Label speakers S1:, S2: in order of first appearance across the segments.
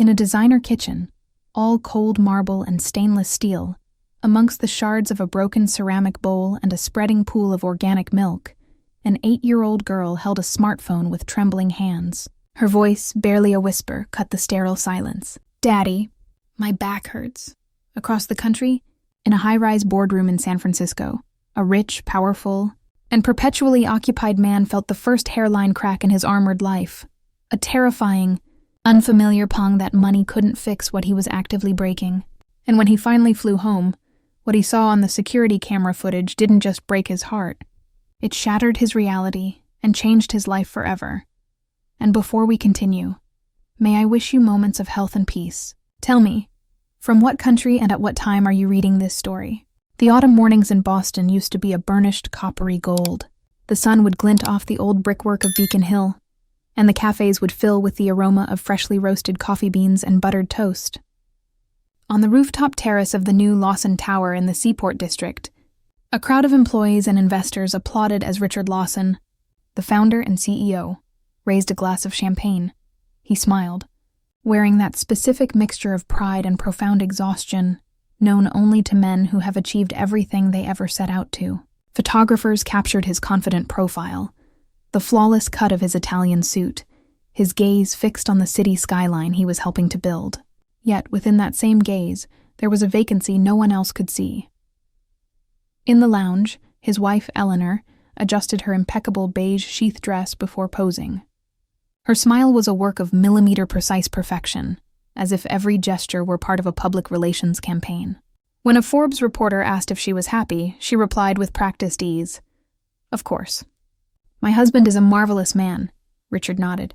S1: In a designer kitchen, all cold marble and stainless steel, amongst the shards of a broken ceramic bowl and a spreading pool of organic milk, an 8-year-old girl held a smartphone with trembling hands. Her voice, barely a whisper, cut the sterile silence. "Daddy, my back hurts." Across the country, in a high-rise boardroom in San Francisco, a rich, powerful, and perpetually occupied man felt the first hairline crack in his armored life. A terrifying, unfamiliar pang that money couldn't fix what he was actively breaking. And when he finally flew home, what he saw on the security camera footage didn't just break his heart. It shattered his reality and changed his life forever. And before we continue, may I wish you moments of health and peace. Tell me, from what country and at what time are you reading this story? The autumn mornings in Boston used to be a burnished coppery gold. The sun would glint off the old brickwork of Beacon Hill, and the cafes would fill with the aroma of freshly roasted coffee beans and buttered toast. On the rooftop terrace of the new Lawson Tower in the Seaport District, a crowd of employees and investors applauded as Richard Lawson, the founder and CEO, raised a glass of champagne. He smiled, wearing that specific mixture of pride and profound exhaustion known only to men who have achieved everything they ever set out to. Photographers captured his confident profile, the flawless cut of his Italian suit, his gaze fixed on the city skyline he was helping to build. Yet, within that same gaze, there was a vacancy no one else could see. In the lounge, his wife, Eleanor, adjusted her impeccable beige sheath dress before posing. Her smile was a work of millimeter-precise perfection, as if every gesture were part of a public relations campaign. When a Forbes reporter asked if she was happy, she replied with practiced ease, "Of course. My husband is a marvelous man," Richard nodded,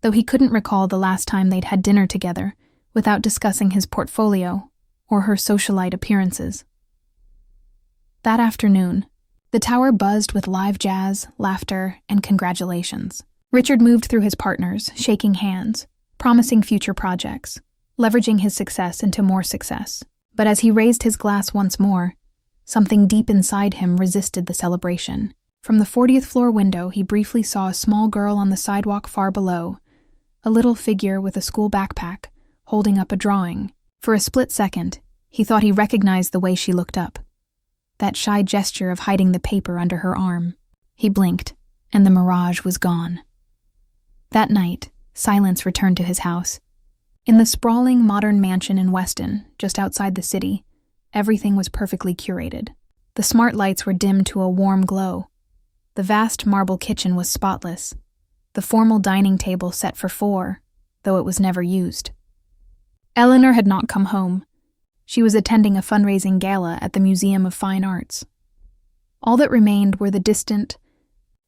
S1: though he couldn't recall the last time they'd had dinner together without discussing his portfolio or her socialite appearances. That afternoon, the tower buzzed with live jazz, laughter, and congratulations. Richard moved through his partners, shaking hands, promising future projects, leveraging his success into more success. But as he raised his glass once more, something deep inside him resisted the celebration. From the 40th floor window, he briefly saw a small girl on the sidewalk far below, a little figure with a school backpack, holding up a drawing. For a split second, he thought he recognized the way she looked up, that shy gesture of hiding the paper under her arm. He blinked, and the mirage was gone. That night, silence returned to his house. In the sprawling modern mansion in Weston, just outside the city, everything was perfectly curated. The smart lights were dimmed to a warm glow. The vast marble kitchen was spotless. The formal dining table set for 4, though it was never used. Eleanor had not come home. She was attending a fundraising gala at the Museum of Fine Arts. All that remained were the distant,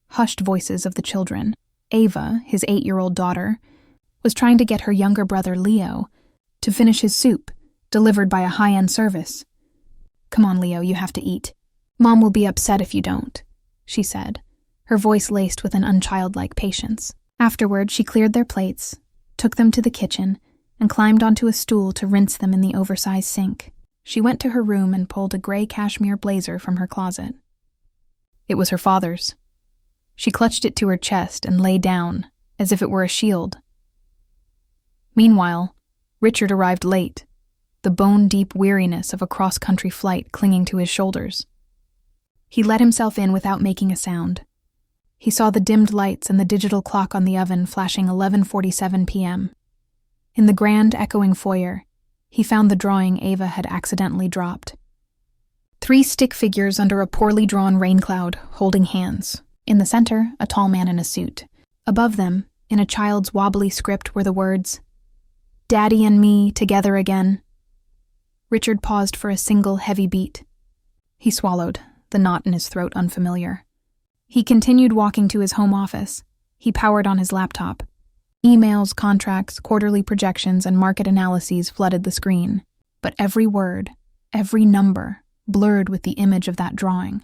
S1: hushed voices of the children. Ava, his 8-year-old daughter, was trying to get her younger brother Leo to finish his soup, delivered by a high-end service. "Come on, Leo, you have to eat. Mom will be upset if you don't," she said, her voice laced with an unchildlike patience. Afterward, she cleared their plates, took them to the kitchen, and climbed onto a stool to rinse them in the oversized sink. She went to her room and pulled a gray cashmere blazer from her closet. It was her father's. She clutched it to her chest and lay down, as if it were a shield. Meanwhile, Richard arrived late, the bone-deep weariness of a cross-country flight clinging to his shoulders. He let himself in without making a sound. He saw the dimmed lights and the digital clock on the oven flashing 11:47 p.m. In the grand, echoing foyer, he found the drawing Ava had accidentally dropped. 3 stick figures under a poorly drawn rain cloud, holding hands. In the center, a tall man in a suit. Above them, in a child's wobbly script, were the words, "Daddy and me together again." Richard paused for a single heavy beat. He swallowed, the knot in his throat unfamiliar. He continued walking to his home office. He powered on his laptop. Emails, contracts, quarterly projections, and market analyses flooded the screen. But every word, every number, blurred with the image of that drawing,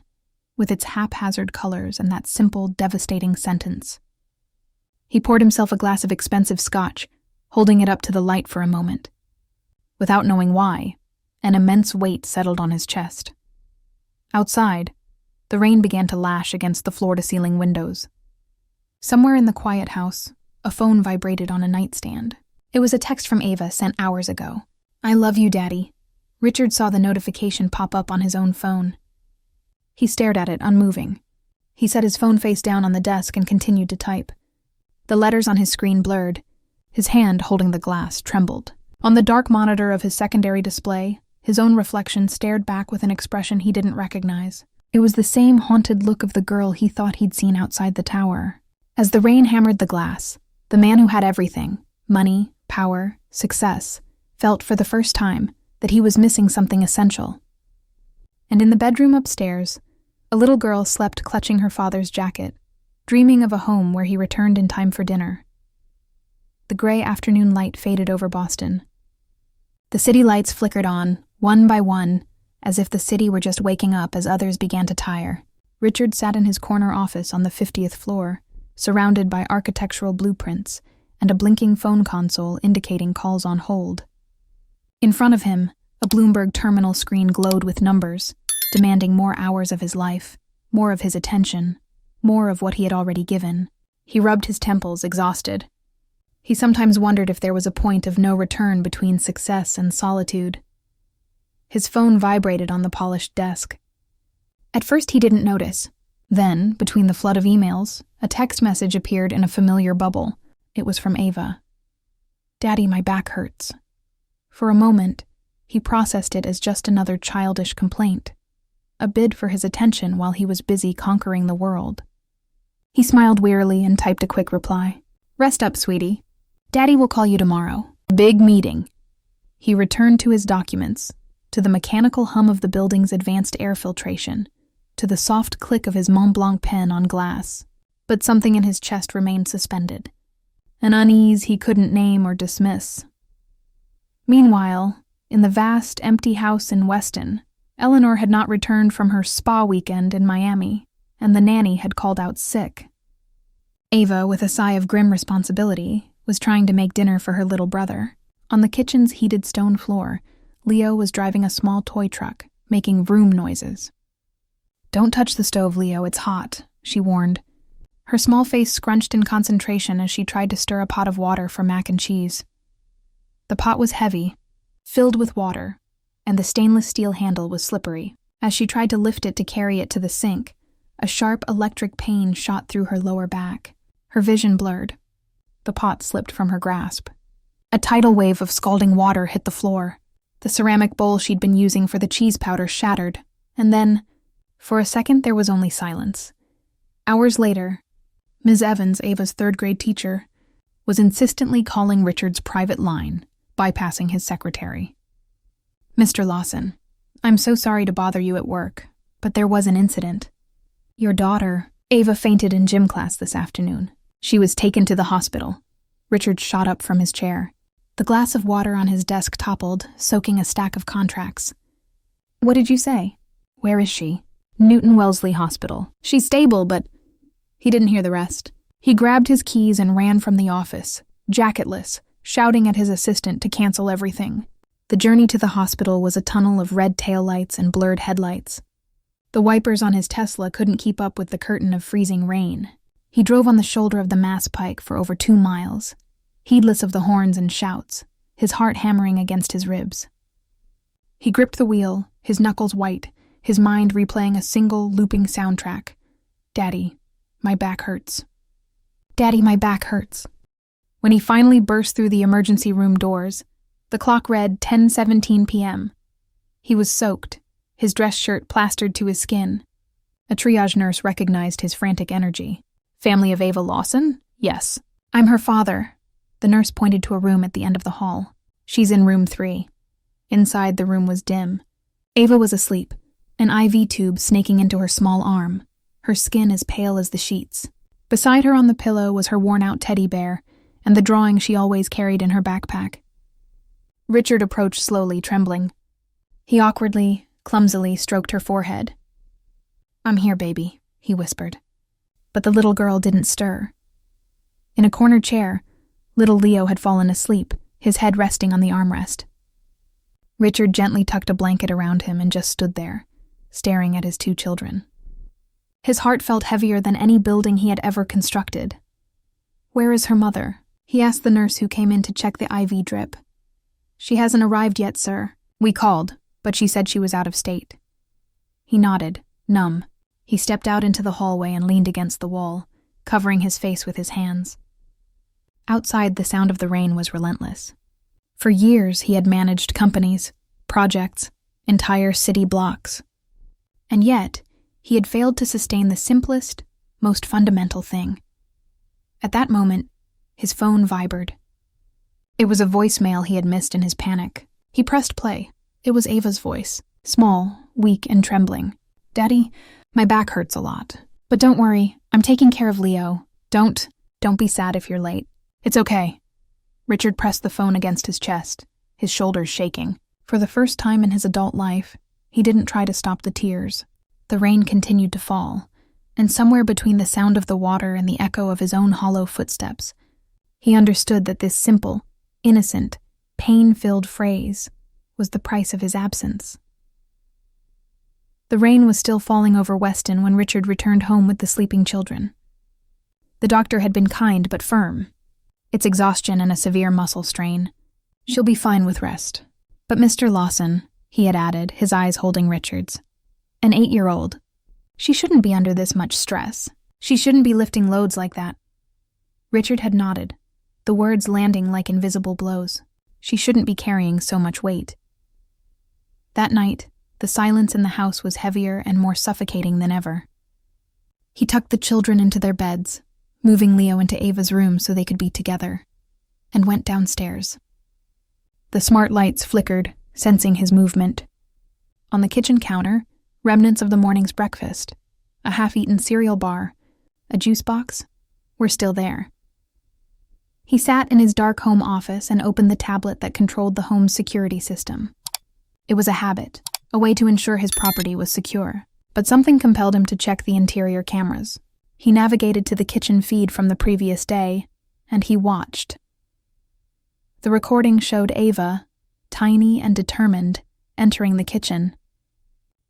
S1: with its haphazard colors and that simple, devastating sentence. He poured himself a glass of expensive scotch, holding it up to the light for a moment. Without knowing why, an immense weight settled on his chest. Outside, the rain began to lash against the floor-to-ceiling windows. Somewhere in the quiet house, a phone vibrated on a nightstand. It was a text from Ava sent hours ago. "I love you, Daddy." Richard saw the notification pop up on his own phone. He stared at it, unmoving. He set his phone face down on the desk and continued to type. The letters on his screen blurred. His hand, holding the glass, trembled. On the dark monitor of his secondary display, his own reflection stared back with an expression he didn't recognize. It was the same haunted look of the girl he thought he'd seen outside the tower. As the rain hammered the glass, the man who had everything, money, power, success, felt for the first time that he was missing something essential. And in the bedroom upstairs, a little girl slept clutching her father's jacket, dreaming of a home where he returned in time for dinner. The gray afternoon light faded over Boston. The city lights flickered on, one by one, as if the city were just waking up as others began to tire. Richard sat in his corner office on the 50th floor, surrounded by architectural blueprints and a blinking phone console indicating calls on hold. In front of him, a Bloomberg terminal screen glowed with numbers, demanding more hours of his life, more of his attention, more of what he had already given. He rubbed his temples, exhausted. He sometimes wondered if there was a point of no return between success and solitude. His phone vibrated on the polished desk. At first he didn't notice. Then, between the flood of emails, a text message appeared in a familiar bubble. It was from Ava. "Daddy, my back hurts." For a moment, he processed it as just another childish complaint, a bid for his attention while he was busy conquering the world. He smiled wearily and typed a quick reply. "Rest up, sweetie. Daddy will call you tomorrow. Big meeting." He returned to his documents, to the mechanical hum of the building's advanced air filtration, to the soft click of his Mont Blanc pen on glass. But something in his chest remained suspended, an unease he couldn't name or dismiss. Meanwhile, in the vast, empty house in Weston, Eleanor had not returned from her spa weekend in Miami, and the nanny had called out sick. Ava, with a sigh of grim responsibility, was trying to make dinner for her little brother. On the kitchen's heated stone floor, Leo was driving a small toy truck, making vroom noises. "Don't touch the stove, Leo, it's hot," she warned. Her small face scrunched in concentration as she tried to stir a pot of water for mac and cheese. The pot was heavy, filled with water, and the stainless steel handle was slippery. As she tried to lift it to carry it to the sink, a sharp electric pain shot through her lower back. Her vision blurred. The pot slipped from her grasp. A tidal wave of scalding water hit the floor. The ceramic bowl she'd been using for the cheese powder shattered, and then, for a second, there was only silence. Hours later, Ms. Evans, Ava's third-grade teacher, was insistently calling Richard's private line, bypassing his secretary. "Mr. Lawson, I'm so sorry to bother you at work, but there was an incident. Your daughter, Ava, fainted in gym class this afternoon. She was taken to the hospital." Richard shot up from his chair. The glass of water on his desk toppled, soaking a stack of contracts. "What did you say? Where is she?" "Newton Wellesley Hospital. She's stable, but—" He didn't hear the rest. He grabbed his keys and ran from the office, jacketless, shouting at his assistant to cancel everything. The journey to the hospital was a tunnel of red taillights and blurred headlights. The wipers on his Tesla couldn't keep up with the curtain of freezing rain. He drove on the shoulder of the Mass Pike for over 2 miles, heedless of the horns and shouts, his heart hammering against his ribs. He gripped the wheel, his knuckles white, his mind replaying a single, looping soundtrack. "Daddy, my back hurts. Daddy, my back hurts." When he finally burst through the emergency room doors, the clock read 10:17 p.m. He was soaked, his dress shirt plastered to his skin. A triage nurse recognized his frantic energy. "Family of Ava Lawson? Yes. I'm her father." The nurse pointed to a room at the end of the hall. "She's in room 3. Inside, the room was dim. Ava was asleep, an IV tube snaking into her small arm, her skin as pale as the sheets. Beside her on the pillow was her worn-out teddy bear and the drawing she always carried in her backpack. Richard approached slowly, trembling. He awkwardly, clumsily stroked her forehead. "I'm here, baby," he whispered. But the little girl didn't stir. In a corner chair, little Leo had fallen asleep, his head resting on the armrest. Richard gently tucked a blanket around him and just stood there, staring at his 2 children. His heart felt heavier than any building he had ever constructed. "Where is her mother?" He asked the nurse who came in to check the IV drip. "She hasn't arrived yet, sir. We called, but she said she was out of state." He nodded, numb. He stepped out into the hallway and leaned against the wall, covering his face with his hands. Outside, the sound of the rain was relentless. For years, he had managed companies, projects, entire city blocks. And yet, he had failed to sustain the simplest, most fundamental thing. At that moment, his phone vibrated. It was a voicemail he had missed in his panic. He pressed play. It was Ava's voice, small, weak, and trembling. "Daddy, my back hurts a lot. But don't worry, I'm taking care of Leo. Don't be sad if you're late. It's okay." Richard pressed the phone against his chest, his shoulders shaking. For the first time in his adult life, he didn't try to stop the tears. The rain continued to fall, and somewhere between the sound of the water and the echo of his own hollow footsteps, he understood that this simple, innocent, pain-filled phrase was the price of his absence. The rain was still falling over Weston when Richard returned home with the sleeping children. The doctor had been kind but firm. "It's exhaustion and a severe muscle strain. She'll be fine with rest." "But Mr. Lawson," he had added, his eyes holding Richard's, "an 8-year-old. She shouldn't be under this much stress. She shouldn't be lifting loads like that." Richard had nodded, the words landing like invisible blows. She shouldn't be carrying so much weight. That night, the silence in the house was heavier and more suffocating than ever. He tucked the children into their beds, moving Leo into Ava's room so they could be together, and went downstairs. The smart lights flickered, sensing his movement. On the kitchen counter, remnants of the morning's breakfast, a half-eaten cereal bar, a juice box, were still there. He sat in his dark home office and opened the tablet that controlled the home's security system. It was a habit, a way to ensure his property was secure, but something compelled him to check the interior cameras. He navigated to the kitchen feed from the previous day, and he watched. The recording showed Ava, tiny and determined, entering the kitchen.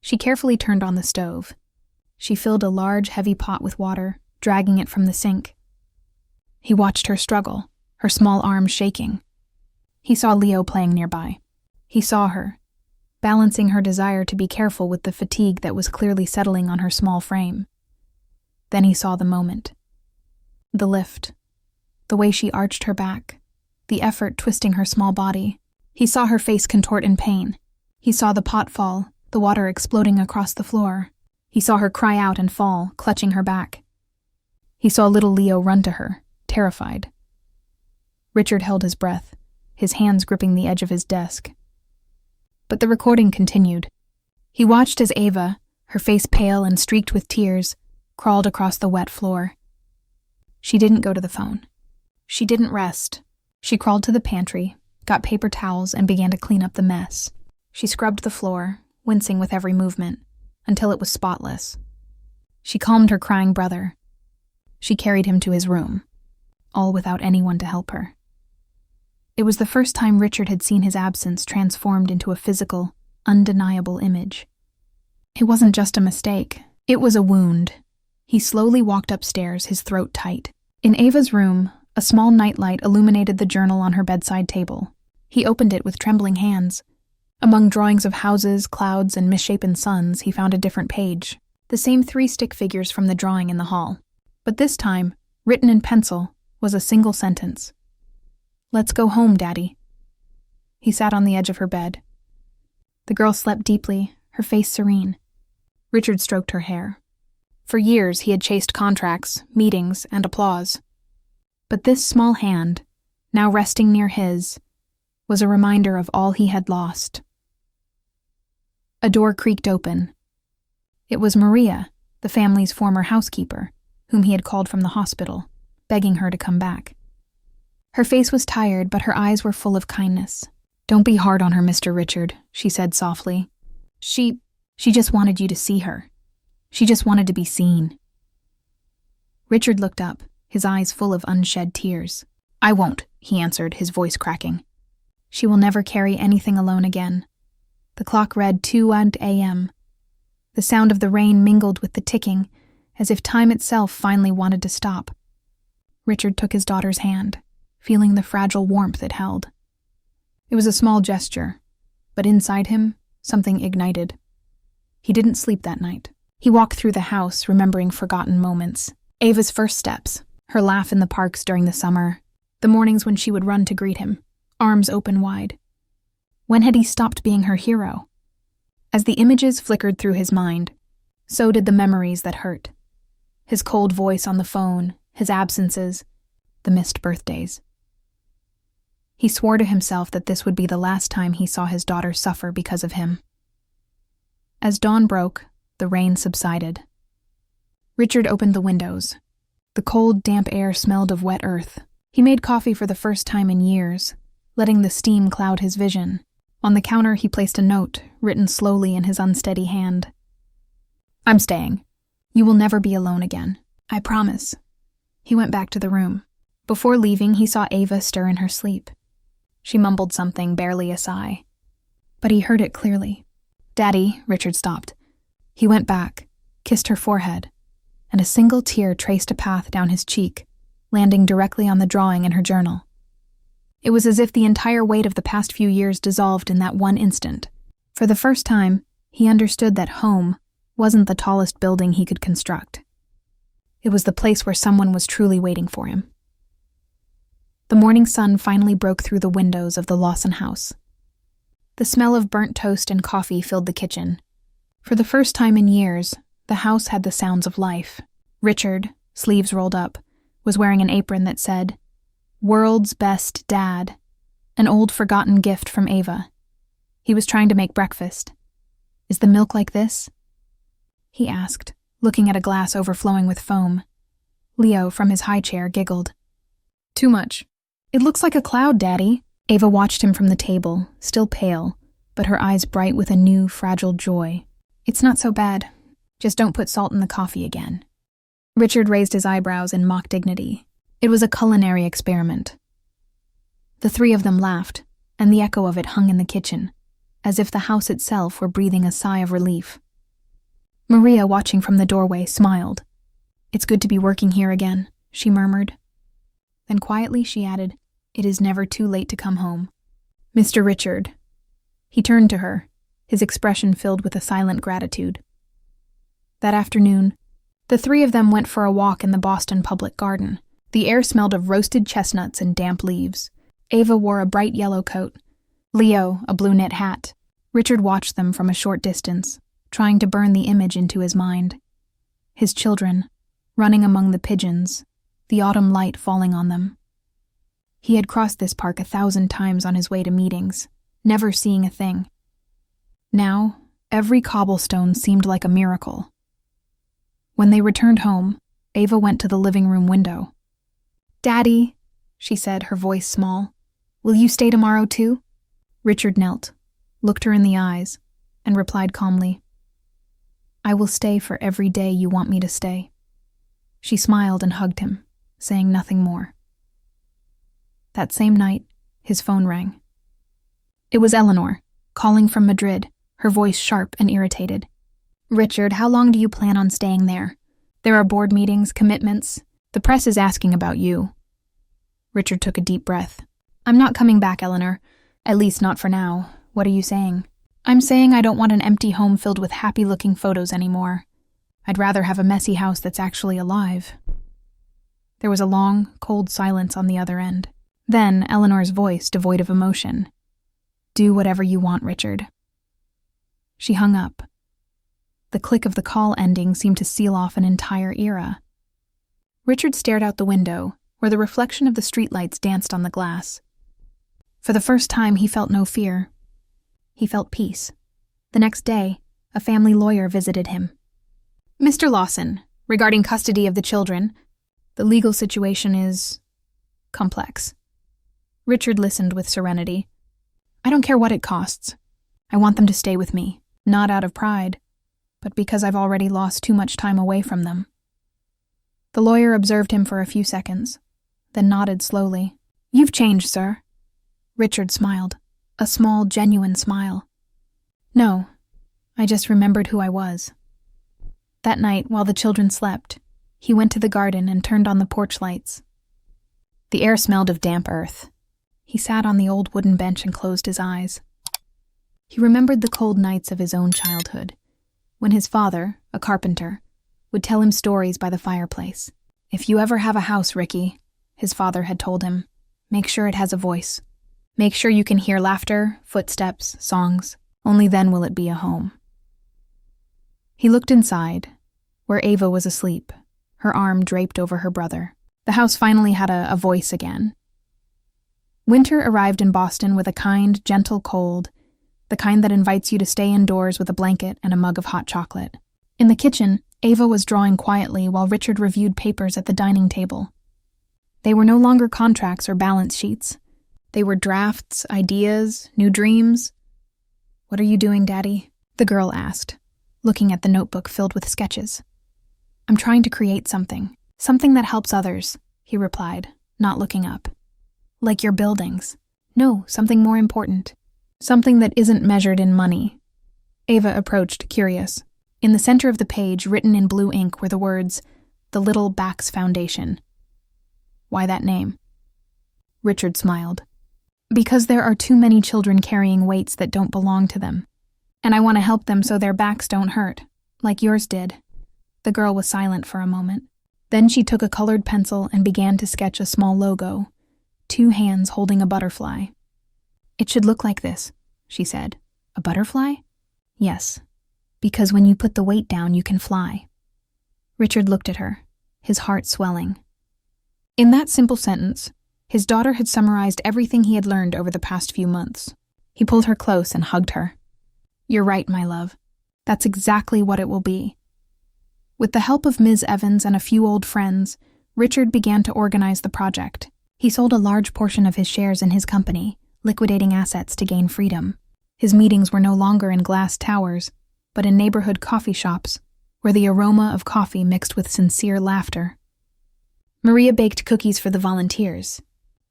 S1: She carefully turned on the stove. She filled a large, heavy pot with water, dragging it from the sink. He watched her struggle, her small arms shaking. He saw Leo playing nearby. He saw her, balancing her desire to be careful with the fatigue that was clearly settling on her small frame. Then he saw the moment. The lift. The way she arched her back. The effort twisting her small body. He saw her face contort in pain. He saw the pot fall, the water exploding across the floor. He saw her cry out and fall, clutching her back. He saw little Leo run to her, terrified. Richard held his breath, his hands gripping the edge of his desk. But the recording continued. He watched as Ava, her face pale and streaked with tears, crawled across the wet floor. She didn't go to the phone. She didn't rest. She crawled to the pantry, got paper towels, and began to clean up the mess. She scrubbed the floor, wincing with every movement, until it was spotless. She calmed her crying brother. She carried him to his room, all without anyone to help her. It was the first time Richard had seen his absence transformed into a physical, undeniable image. It wasn't just a mistake. It was a wound. He slowly walked upstairs, his throat tight. In Ava's room, a small nightlight illuminated the journal on her bedside table. He opened it with trembling hands. Among drawings of houses, clouds, and misshapen suns, he found a different page. The same 3 stick figures from the drawing in the hall. But this time, written in pencil, was a single sentence. "Let's go home, Daddy." He sat on the edge of her bed. The girl slept deeply, her face serene. Richard stroked her hair. For years, he had chased contracts, meetings, and applause. But this small hand, now resting near his, was a reminder of all he had lost. A door creaked open. It was Maria, the family's former housekeeper, whom he had called from the hospital, begging her to come back. Her face was tired, but her eyes were full of kindness. "Don't be hard on her, Mr. Richard," she said softly. She just wanted you to see her. She just wanted to be seen." Richard looked up, his eyes full of unshed tears. "I won't," he answered, his voice cracking. "She will never carry anything alone again." The clock read 2 a.m. The sound of the rain mingled with the ticking, as if time itself finally wanted to stop. Richard took his daughter's hand, feeling the fragile warmth it held. It was a small gesture, but inside him, something ignited. He didn't sleep that night. He walked through the house, remembering forgotten moments. Ava's first steps, her laugh in the parks during the summer, the mornings when she would run to greet him, arms open wide. When had he stopped being her hero? As the images flickered through his mind, so did the memories that hurt. His cold voice on the phone, his absences, the missed birthdays. He swore to himself that this would be the last time he saw his daughter suffer because of him. As dawn broke, the rain subsided. Richard opened the windows. The cold, damp air smelled of wet earth. He made coffee for the first time in years, letting the steam cloud his vision. On the counter, he placed a note, written slowly in his unsteady hand. "I'm staying. You will never be alone again. I promise." He went back to the room. Before leaving, he saw Ava stir in her sleep. She mumbled something, barely a sigh. But he heard it clearly. "Daddy," Richard stopped. He went back, kissed her forehead, and a single tear traced a path down his cheek, landing directly on the drawing in her journal. It was as if the entire weight of the past few years dissolved in that one instant. For the first time, he understood that home wasn't the tallest building he could construct. It was the place where someone was truly waiting for him. The morning sun finally broke through the windows of the Lawson house. The smell of burnt toast and coffee filled the kitchen. For the first time in years, the house had the sounds of life. Richard, sleeves rolled up, was wearing an apron that said, "World's Best Dad," an old forgotten gift from Ava. He was trying to make breakfast. "Is the milk like this?" he asked, looking at a glass overflowing with foam. Leo, from his high chair, giggled. "Too much. It looks like a cloud, Daddy." Ava watched him from the table, still pale, but her eyes bright with a new, fragile joy. "It's not so bad. Just don't put salt in the coffee again." Richard raised his eyebrows in mock dignity. It was a culinary experiment. The three of them laughed, and the echo of it hung in the kitchen, as if the house itself were breathing a sigh of relief. Maria, watching from the doorway, smiled. "It's good to be working here again," she murmured. Then quietly she added, "It is never too late to come home." "Mr. Richard." He turned to her, his expression filled with a silent gratitude. That afternoon, the three of them went for a walk in the Boston Public Garden. The air smelled of roasted chestnuts and damp leaves. Ava wore a bright yellow coat. Leo, a blue knit hat. Richard watched them from a short distance, trying to burn the image into his mind. His children, running among the pigeons, the autumn light falling on them. He had crossed this park 1,000 times on his way to meetings, never seeing a thing. Now, every cobblestone seemed like a miracle. When they returned home, Ava went to the living room window. "Daddy," she said, her voice small, "will you stay tomorrow too?" Richard knelt, looked her in the eyes, and replied calmly, "I will stay for every day you want me to stay." She smiled and hugged him, saying nothing more. That same night, his phone rang. It was Eleanor, calling from Madrid, her voice sharp and irritated. "Richard, how long do you plan on staying there? There are board meetings, commitments. The press is asking about you." Richard took a deep breath. "I'm not coming back, Eleanor. At least not for now. What are you saying?" "I'm saying I don't want an empty home filled with happy-looking photos anymore. I'd rather have a messy house that's actually alive." There was a long, cold silence on the other end. Then Eleanor's voice, devoid of emotion. "Do whatever you want, Richard." She hung up. The click of the call ending seemed to seal off an entire era. Richard stared out the window, where the reflection of the streetlights danced on the glass. For the first time, he felt no fear. He felt peace. The next day, a family lawyer visited him. "Mr. Lawson, regarding custody of the children, the legal situation is complex." Richard listened with serenity. "I don't care what it costs. I want them to stay with me, not out of pride, but because I've already lost too much time away from them." The lawyer observed him for a few seconds, then nodded slowly. "You've changed, sir." Richard smiled, a small, genuine smile. "No, I just remembered who I was." That night, while the children slept, he went to the garden and turned on the porch lights. The air smelled of damp earth. He sat on the old wooden bench and closed his eyes. He remembered the cold nights of his own childhood, when his father, a carpenter, would tell him stories by the fireplace. "If you ever have a house, Ricky," his father had told him, "make sure it has a voice. Make sure you can hear laughter, footsteps, songs. Only then will it be a home." He looked inside, where Ava was asleep, her arm draped over her brother. The house finally had a voice again. Winter arrived in Boston with a kind, gentle cold, the kind that invites you to stay indoors with a blanket and a mug of hot chocolate. In the kitchen, Ava was drawing quietly while Richard reviewed papers at the dining table. They were no longer contracts or balance sheets. They were drafts, ideas, new dreams. "What are you doing, Daddy?" the girl asked, looking at the notebook filled with sketches. "I'm trying to create something that helps others," he replied, not looking up. "Like your buildings." "No, something more important. Something that isn't measured in money." Ava approached, curious. In the center of the page, written in blue ink, were the words, "The Little Bax Foundation." "Why that name?" Richard smiled. "Because there are too many children carrying weights that don't belong to them. And I want to help them so their backs don't hurt, like yours did." The girl was silent for a moment. Then she took a colored pencil and began to sketch a small logo, 2 hands holding a butterfly. "It should look like this," she said. "A butterfly?" "Yes, because when you put the weight down, you can fly." Richard looked at her, his heart swelling. In that simple sentence, his daughter had summarized everything he had learned over the past few months. He pulled her close and hugged her. "You're right, my love. That's exactly what it will be." With the help of Ms. Evans and a few old friends, Richard began to organize the project. He sold a large portion of his shares in his company, liquidating assets to gain freedom. His meetings were no longer in glass towers, but in neighborhood coffee shops, where the aroma of coffee mixed with sincere laughter. Maria baked cookies for the volunteers,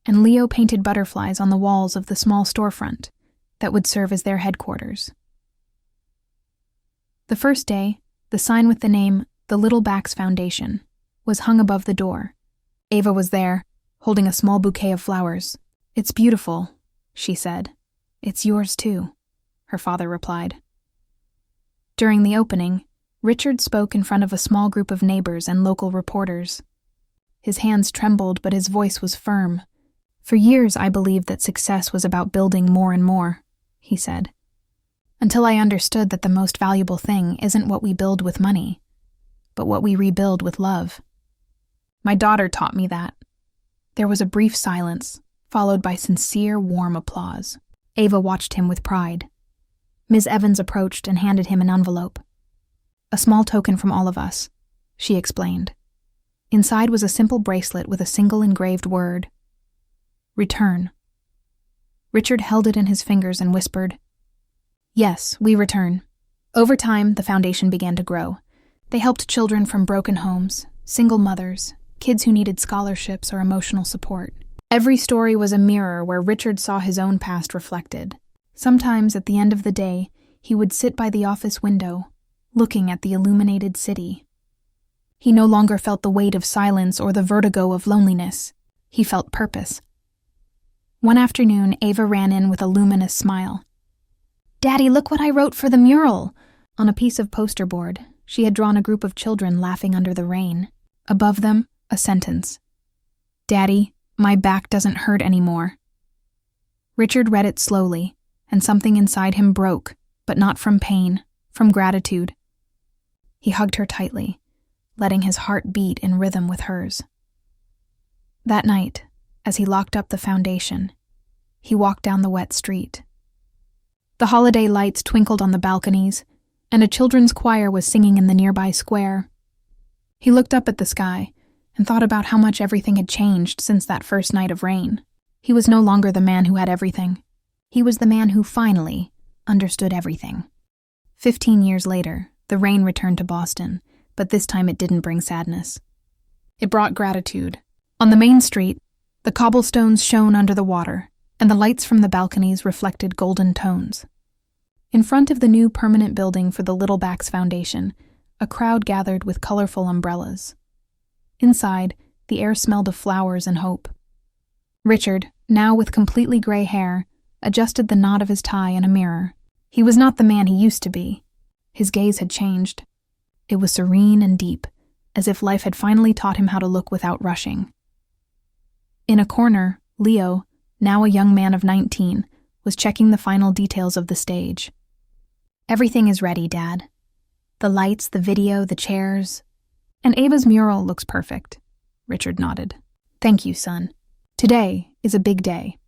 S1: and Leo painted butterflies on the walls of the small storefront that would serve as their headquarters. The first day, the sign with the name, "The Little Bax Foundation," was hung above the door. Ava was there, holding a small bouquet of flowers. "It's beautiful," she said. "It's yours too," her father replied. During the opening, Richard spoke in front of a small group of neighbors and local reporters. His hands trembled, but his voice was firm. "For years I believed that success was about building more and more," he said, "until I understood that the most valuable thing isn't what we build with money, but what we rebuild with love. My daughter taught me that." There was a brief silence, followed by sincere, warm applause. Ava watched him with pride. Ms. Evans approached and handed him an envelope. "A small token from all of us," she explained. Inside was a simple bracelet with a single engraved word: "Return." Richard held it in his fingers and whispered, "Yes, we return." Over time, the foundation began to grow. They helped children from broken homes, single mothers, kids who needed scholarships or emotional support. Every story was a mirror where Richard saw his own past reflected. Sometimes, at the end of the day, he would sit by the office window, looking at the illuminated city. He no longer felt the weight of silence or the vertigo of loneliness. He felt purpose. One afternoon, Ava ran in with a luminous smile. "Daddy, look what I wrote for the mural!" On a piece of poster board, she had drawn a group of children laughing under the rain. Above them, a sentence: "Daddy, my back doesn't hurt anymore." Richard read it slowly, and something inside him broke, but not from pain, from gratitude. He hugged her tightly, letting his heart beat in rhythm with hers. That night, as he locked up the foundation, he walked down the wet street. The holiday lights twinkled on the balconies, and a children's choir was singing in the nearby square. He looked up at the sky and thought about how much everything had changed since that first night of rain. He was no longer the man who had everything. He was the man who finally understood everything. 15 years later, the rain returned to Boston, but this time it didn't bring sadness. It brought gratitude. On the main street, the cobblestones shone under the water, and the lights from the balconies reflected golden tones. In front of the new permanent building for the Little Bax Foundation, a crowd gathered with colorful umbrellas. Inside, the air smelled of flowers and hope. Richard, now with completely gray hair, adjusted the knot of his tie in a mirror. He was not the man he used to be. His gaze had changed. It was serene and deep, as if life had finally taught him how to look without rushing. In a corner, Leo, now a young man of 19, was checking the final details of the stage. "Everything is ready, Dad. The lights, the video, the chairs. And Ava's mural looks perfect." Richard nodded. "Thank you, son. Today is a big day."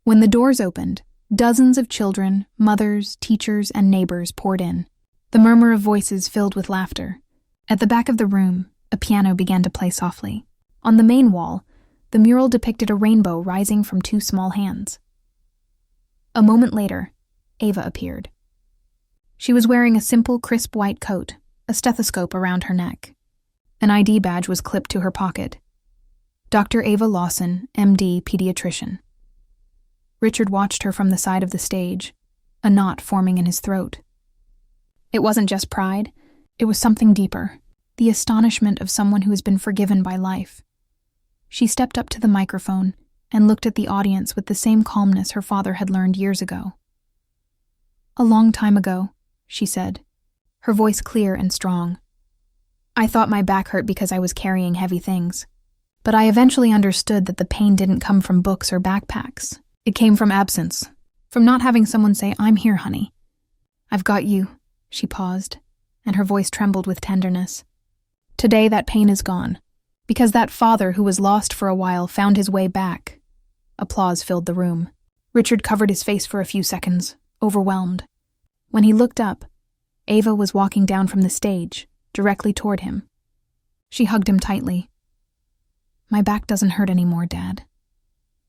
S1: When the doors opened, dozens of children, mothers, teachers, and neighbors poured in. The murmur of voices filled with laughter. At the back of the room, a piano began to play softly. On the main wall, the mural depicted a rainbow rising from two small hands. A moment later, Ava appeared. She was wearing a simple, crisp white coat, a stethoscope around her neck. An ID badge was clipped to her pocket. Dr. Ava Lawson, MD, pediatrician. Richard watched her from the side of the stage, a knot forming in his throat. It wasn't just pride, it was something deeper, the astonishment of someone who has been forgiven by life. She stepped up to the microphone and looked at the audience with the same calmness her father had learned years ago. "A long time ago," she said, her voice clear and strong. "I thought my back hurt because I was carrying heavy things. But I eventually understood that the pain didn't come from books or backpacks. It came from absence, from not having someone say, 'I'm here, honey. I've got you.'" She paused, and her voice trembled with tenderness. "Today that pain is gone, because that father who was lost for a while found his way back." Applause filled the room. Richard covered his face for a few seconds, overwhelmed. When he looked up, Ava was walking down from the stage, directly toward him. She hugged him tightly. "My back doesn't hurt anymore, Dad."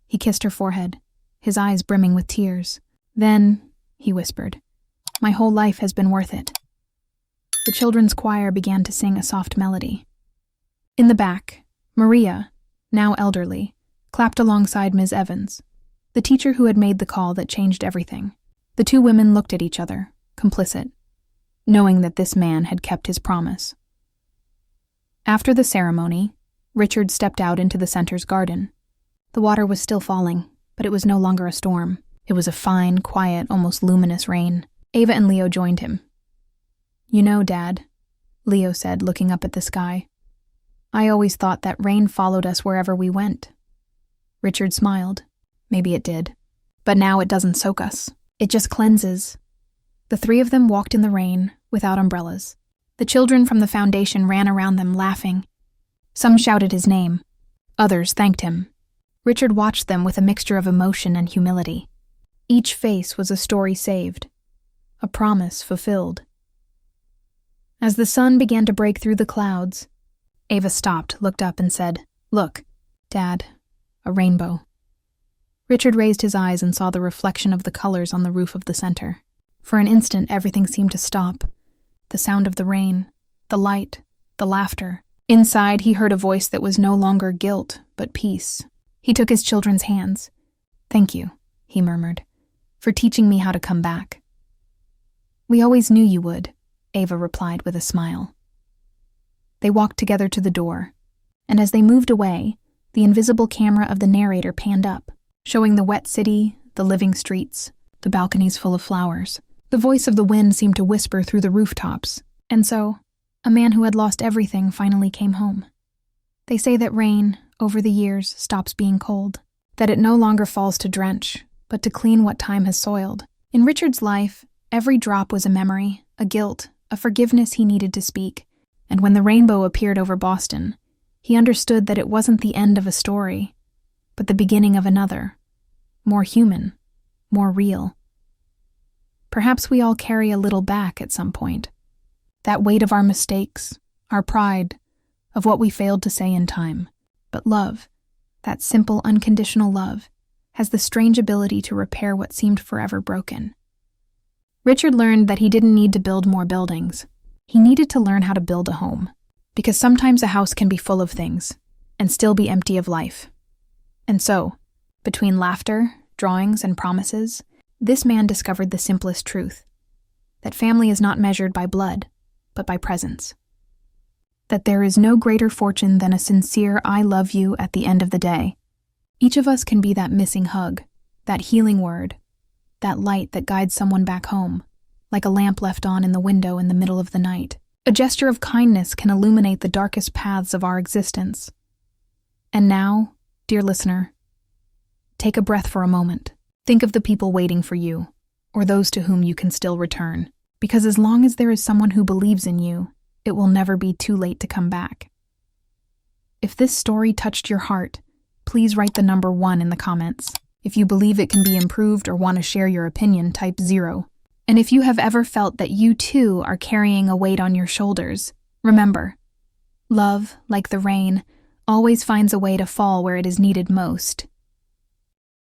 S1: He kissed her forehead, his eyes brimming with tears. "Then," he whispered, "my whole life has been worth it." The children's choir began to sing a soft melody. In the back, Maria, now elderly, clapped alongside Ms. Evans, the teacher who had made the call that changed everything. The two women looked at each other, complicit, knowing that this man had kept his promise. After the ceremony, Richard stepped out into the center's garden. The water was still falling, but it was no longer a storm. It was a fine, quiet, almost luminous rain. Ava and Leo joined him. "You know, Dad," Leo said, looking up at the sky, "I always thought that rain followed us wherever we went." Richard smiled. "Maybe it did. But now it doesn't soak us. It just cleanses." The three of them walked in the rain, without umbrellas. The children from the foundation ran around them, laughing. Some shouted his name. Others thanked him. Richard watched them with a mixture of emotion and humility. Each face was a story saved, a promise fulfilled. As the sun began to break through the clouds, Ava stopped, looked up, and said, "Look, Dad, a rainbow." Richard raised his eyes and saw the reflection of the colors on the roof of the center. For an instant, everything seemed to stop. The sound of the rain, the light, the laughter. Inside, he heard a voice that was no longer guilt, but peace. He took his children's hands. "Thank you," he murmured, "for teaching me how to come back." "We always knew you would," Ava replied with a smile. They walked together to the door, and as they moved away, the invisible camera of the narrator panned up, showing the wet city, the living streets, the balconies full of flowers. The voice of the wind seemed to whisper through the rooftops, and so, a man who had lost everything finally came home. They say that rain, over the years, stops being cold, that it no longer falls to drench, but to clean what time has soiled. In Richard's life, every drop was a memory, a guilt, a forgiveness he needed to speak, and when the rainbow appeared over Boston, he understood that it wasn't the end of a story, but the beginning of another, more human, more real. Perhaps we all carry a little back at some point. That weight of our mistakes, our pride, of what we failed to say in time. But love, that simple, unconditional love, has the strange ability to repair what seemed forever broken. Richard learned that he didn't need to build more buildings. He needed to learn how to build a home. Because sometimes a house can be full of things, and still be empty of life. And so, between laughter, drawings, and promises, this man discovered the simplest truth, that family is not measured by blood, but by presence. That there is no greater fortune than a sincere "I love you" at the end of the day. Each of us can be that missing hug, that healing word, that light that guides someone back home, like a lamp left on in the window in the middle of the night. A gesture of kindness can illuminate the darkest paths of our existence. And now, dear listener, take a breath for a moment. Think of the people waiting for you, or those to whom you can still return. Because as long as there is someone who believes in you, it will never be too late to come back. If this story touched your heart, please write the number 1 in the comments. If you believe it can be improved or want to share your opinion, type 0. And if you have ever felt that you too are carrying a weight on your shoulders, remember, love, like the rain, always finds a way to fall where it is needed most.